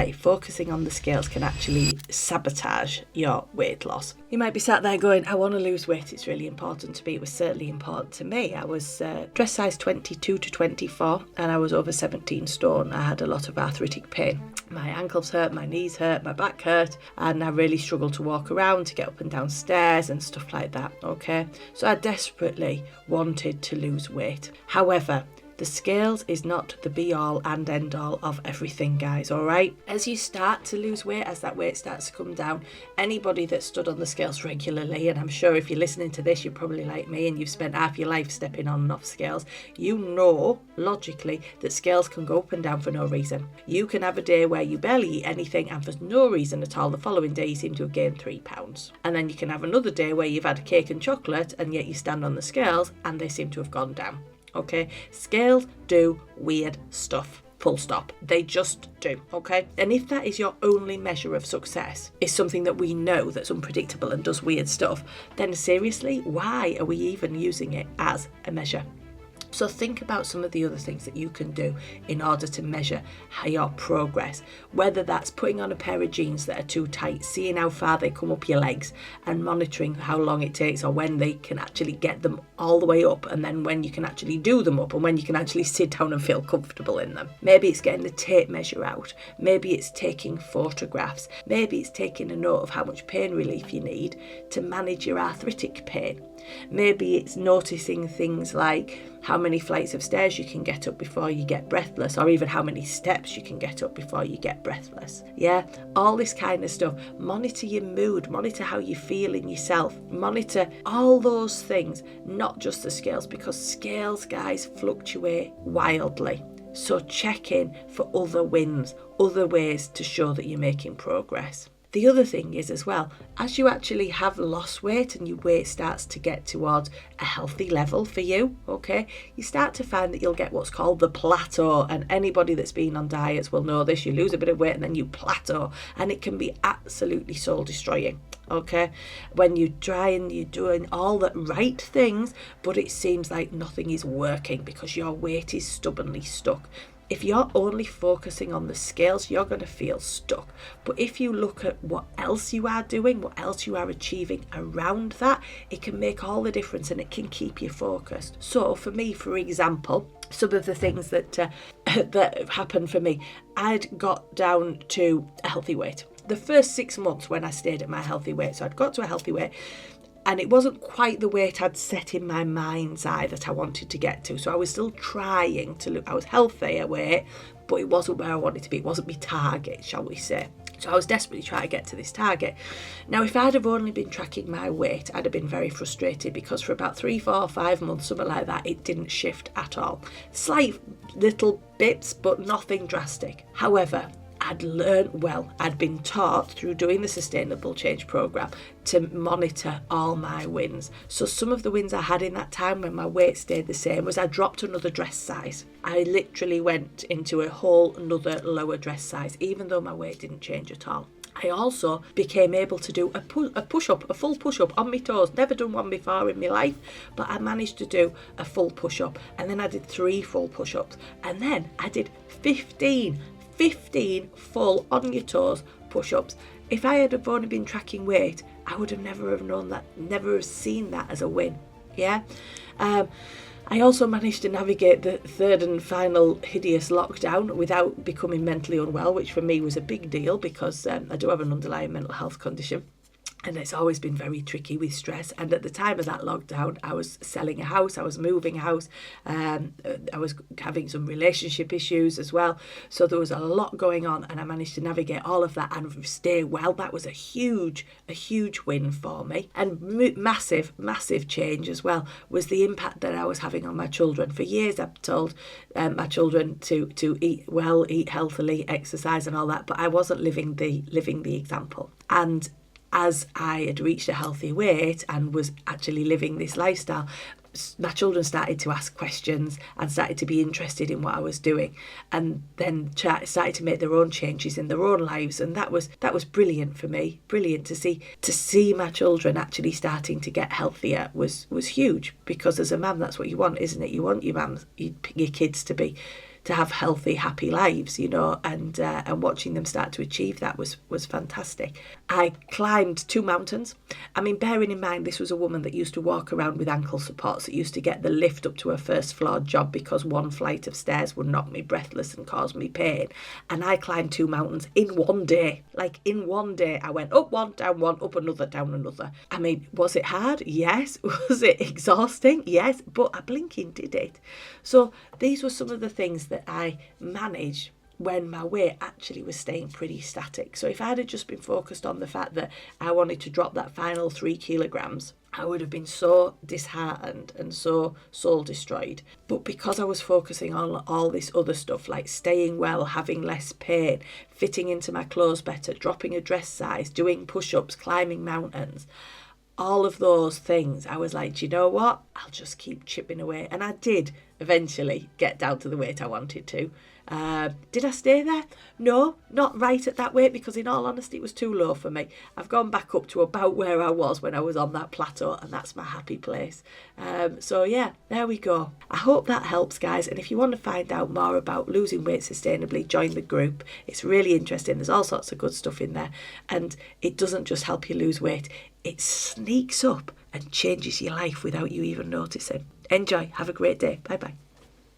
why focusing on the scales can actually sabotage your weight loss. You might be sat there going, I want to lose weight, it's really important to me. It was certainly important to me. I was dress size 22 to 24 and I was over 17 stone. I had a lot of arthritic pain. My ankles hurt, my knees hurt, my back hurt, and I really struggled to walk around, to get up and down stairs and stuff like that, okay? So I desperately wanted to lose weight. However, the scales is not the be all and end all of everything, guys, all right? As you start to lose weight, as that weight starts to come down, anybody that stood on the scales regularly, and I'm sure if you're listening to this, you're probably like me and you've spent half your life stepping on and off scales, you know logically that scales can go up and down for no reason. You can have a day where you barely eat anything and for no reason at all, the following day you seem to have gained 3 pounds. And then you can have another day where you've had a cake and chocolate and yet you stand on the scales and they seem to have gone down. Okay, scales do weird stuff, full stop. They just do, okay? And if that is your only measure of success, is something that we know that's unpredictable and does weird stuff, then seriously, why are we even using it as a measure? So think about some of the other things that you can do in order to measure your progress, whether that's putting on a pair of jeans that are too tight, seeing how far they come up your legs and monitoring how long it takes or when they can actually get them all the way up and then when you can actually do them up and when you can actually sit down and feel comfortable in them. Maybe it's getting the tape measure out. Maybe it's taking photographs. Maybe it's taking a note of how much pain relief you need to manage your arthritic pain. Maybe it's noticing things like how many flights of stairs you can get up before you get breathless, or even how many steps you can get up before you get breathless. Yeah, all this kind of stuff. Monitor your mood, monitor how you feel in yourself, monitor all those things, not just the scales, because scales, guys, fluctuate wildly. So check in for other wins, other ways to show that you're making progress. The other thing is as well, as you actually have lost weight and your weight starts to get towards a healthy level for you, okay, you start to find that you'll get what's called the plateau. And anybody that's been on diets will know this. You lose a bit of weight and then you plateau, and it can be absolutely soul destroying. Okay, when you try and you're doing all the right things, but it seems like nothing is working because your weight is stubbornly stuck. If you're only focusing on the scales, you're going to feel stuck. But if you look at what else you are doing, what else you are achieving around that, it can make all the difference and it can keep you focused. So for me, for example, some of the things that that happened for me, I'd got down to a healthy weight. The first 6 months when I stayed at my healthy weight, so I'd got to a healthy weight, and it wasn't quite the weight I'd set in my mind's eye that I wanted to get to. So I was still trying to look, I was healthy at weight, but it wasn't where I wanted to be. It wasn't my target, shall we say. So I was desperately trying to get to this target. Now, if I'd have only been tracking my weight, I'd have been very frustrated because for about 3, 4, 5 months, something like that, it didn't shift at all. Slight little bits, but nothing drastic. However, I'd learned well. I'd been taught through doing the Sustainable Change Programme to monitor all my wins. So some of the wins I had in that time when my weight stayed the same was I dropped another dress size. I literally went into a whole another lower dress size, even though my weight didn't change at all. I also became able to do a push-up, a full push-up on my toes. Never done one before in my life, but I managed to do a full push-up. And then I did 3 full push-ups. And then I did 15 full on your toes push-ups. If I had only been tracking weight, I would have never have known that, never have seen that as a win. Yeah. I also managed to navigate the third and final hideous lockdown without becoming mentally unwell, which for me was a big deal because I do have an underlying mental health condition. And it's always been very tricky with stress. And at the time of that lockdown, I was selling a house, I was moving house, I was having some relationship issues as well. So there was a lot going on and I managed to navigate all of that and stay well. That was a huge win for me. And massive change as well was the impact that I was having on my children. For years, I've told my children to eat well, eat healthily, exercise and all that, but I wasn't living the example. And as I had reached a healthy weight and was actually living this lifestyle, my children started to ask questions and started to be interested in what I was doing, and then started to make their own changes in their own lives. And that was brilliant for me. Brilliant to see my children actually starting to get healthier was huge, because as a mum, that's what you want, isn't it? You want your kids to be to have healthy, happy lives, you know, and watching them start to achieve that was fantastic. I climbed 2 mountains. I mean, bearing in mind, this was a woman that used to walk around with ankle supports, that used to get the lift up to her first floor job because one flight of stairs would knock me breathless and cause me pain. And I climbed 2 mountains in one day. Like, in one day, I went up one, down one, up another, down another. I mean, was it hard? Yes. Was it exhausting? Yes. But I blinking did it. So these were some of the things that I managed when my weight actually was staying pretty static. So if I'd have just been focused on the fact that I wanted to drop that final 3 kilograms, I would have been so disheartened and so soul destroyed. But because I was focusing on all this other stuff, like staying well, having less pain, fitting into my clothes better, dropping a dress size, doing push-ups, climbing mountains, all of those things, I was like, do you know what? I'll just keep chipping away. And I did eventually get down to the weight I wanted to. Did I stay there? No, not right at that weight, because in all honesty, it was too low for me. I've gone back up to about where I was when I was on that plateau, and that's my happy place. So yeah, there we go. I hope that helps, guys. And if you want to find out more about losing weight sustainably, join the group. It's really interesting. There's all sorts of good stuff in there. And it doesn't just help you lose weight. It sneaks up and changes your life without you even noticing. Enjoy. Have a great day. Bye-bye.